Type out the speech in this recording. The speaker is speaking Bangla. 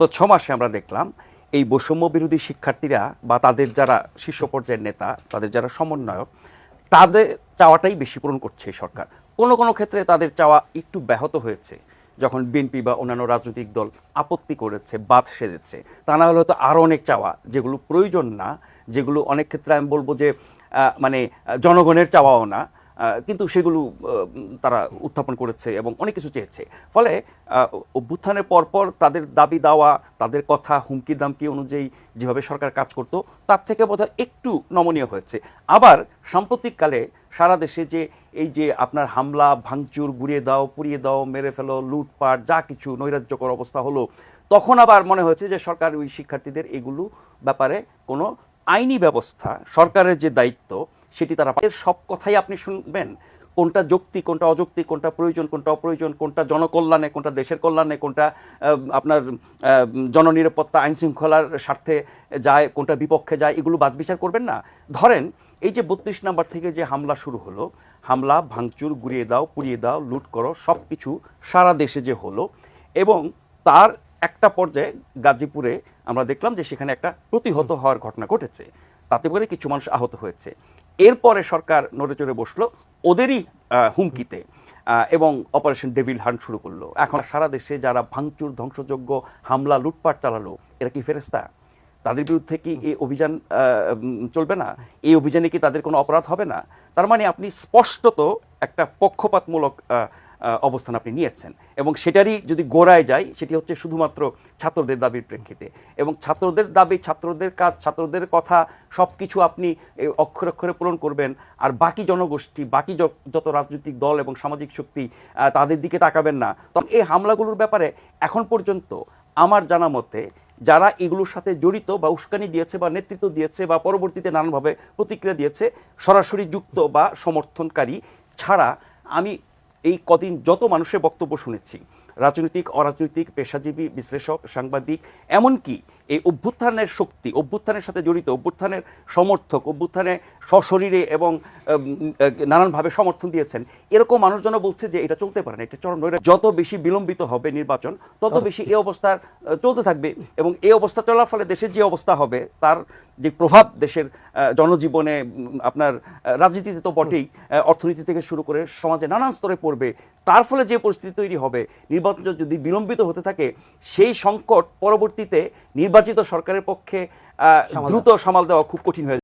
তো ৬ মাসে আমরা দেখলাম এই বৈষম্য বিরোধী শিক্ষার্থীরা বা তাদের যারা শীর্ষ পর্যায়ের নেতা, তাদের যারা সমন্বয়ক, তাদের চাওয়াটাই বেশি পূরণ করছে এই সরকার। কোনো কোনো ক্ষেত্রে তাদের চাওয়া একটু ব্যাহত হয়েছে, যখন বিএনপি বা অন্যান্য রাজনৈতিক দল আপত্তি করেছে, বাদ সেধেছে। তা না হলে হয়তো আরও অনেক চাওয়া, যেগুলো প্রয়োজন না, যেগুলো অনেক ক্ষেত্রে আমি বলবো যে মানে জনগণের চাওয়াও না, কিন্তু সেগুলো তারা উত্থাপন করেছে এবং অনেক কিছু চেয়েছে। ফলে অভ্যুত্থানের পরপর তাদের দাবি দাওয়া, তাদের কথা হুমকি দামকি অনুযায়ী যেভাবে সরকার কাজ করতো, তার থেকে বোধহয় একটু নমনীয় হয়েছে। আবার সাম্প্রতিককালে সারা দেশে যে এই যে আপনার হামলা ভাঙচুর, গুড়িয়ে দাও, পুড়িয়ে দাও, মেরে ফেলো, লুটপাট, যা কিছু নৈরাজ্যকর অবস্থা হলো, তখন আবার মনে হয়েছে যে সরকার ওই শিক্ষার্থীদের এগুলো ব্যাপারে কোনো আইনি ব্যবস্থা, সরকারের যে দায়িত্ব সেটি তারা সব কথাই আপনি শুনবেন, কোনটা যৌক্তিক, কোনটা অযৌক্তিক, কোনটা প্রয়োজন, কোনটা অপ্রয়োজন, কোনটা জনকল্যাণে, কোনটা দেশের কল্যাণে, কোনটা আপনার জননিরাপত্তা আইন শৃঙ্খলার স্বার্থে যায়, কোনটা বিপক্ষে যায়, এগুলো বাছবিচার করবেন না। ধরেন এই যে ৩২ নম্বর থেকে যে হামলা শুরু হলো, হামলা ভাঙচুর, গুড়িয়ে দাও, পুড়িয়ে দাও, লুট করো, সব কিছু সারা দেশে যে হলো, এবং তার একটা পর্যায়ে গাজীপুরে আমরা দেখলাম যে সেখানে একটা প্রতিহত হওয়ার ঘটনা ঘটেছে, তাতে করে কিছু মানুষ আহত হয়েছে। এরপরে সরকার নড়ে চড়ে বসলো ওদেরই হুমকিতে এবং অপারেশন ডেভিল হান্ট শুরু করলো। এখন সারা দেশে যারা ভাঙচুর, ধ্বংসযজ্ঞ, হামলা, লুটপাট চালালো, এরা কি ফেরেস্তা? তাদের বিরুদ্ধে কি এই অভিযান চলবে না? এই অভিযানে কি তাদের কোনো অপরাধ হবে না? তার মানে আপনি স্পষ্টত একটা পক্ষপাতমূলক অবস্থান আপনি নিয়েছেন, এবং সেটারই যদি গোড়ায় যায় সেটি হচ্ছে শুধুমাত্র ছাত্রদের দাবির প্রেক্ষিতে, এবং ছাত্রদের দাবি, ছাত্রদের কাজ, ছাত্রদের কথা সব কিছু আপনি অক্ষরে অক্ষরে পূরণ করবেন, আর বাকি জনগোষ্ঠী, বাকি যত রাজনৈতিক দল এবং সামাজিক শক্তি তাদের দিকে তাকাবেন না। তখন এই হামলাগুলোর ব্যাপারে এখন পর্যন্ত আমার জানা মতে যারা এগুলোর সাথে জড়িত বা উস্কানি দিয়েছে বা নেতৃত্ব দিয়েছে বা পরবর্তীতে নানানভাবে প্রতিক্রিয়া দিয়েছে, সরাসরি যুক্ত বা সমর্থনকারী ছাড়া আমি এই কদিন যত মানুষের বক্তব্য শুনেছি, রাজনৈতিক, অরাজনৈতিক, পেশাজীবী, বিশ্লেষক, সাংবাদিক, এমনকি এই অভ্যুত্থানের শক্তি, অভ্যুত্থানের সাথে জড়িত, অভ্যুত্থানের সমর্থক, অভ্যুত্থানে সশরীরে এবং নানানভাবে সমর্থন দিয়েছেন, এরকম মানুষজন বলছে যে এটা চলতে পারে না, এটা চরম নৈরাজ্য। যত বেশি বিলম্বিত হবে নির্বাচন, তত বেশি এই অবস্থার চলতে থাকবে, এবং এই অবস্থা চলার ফলে দেশের যে অবস্থা হবে, তার যে প্রভাব দেশের জনজীবনে, আপনার রাজনীতিতে তো বটেই, অর্থনীতি থেকে শুরু করে সমাজে নানান স্তরে পড়বে। তার ফলে যে পরিস্থিতি তৈরি হবে, নির্বাচন যদি বিলম্বিত হতে থাকে, সেই সংকট পরবর্তীতে নির্বাচিত সরকারের পক্ষে দ্রুত সামাল দেওয়া খুব কঠিন হয়ে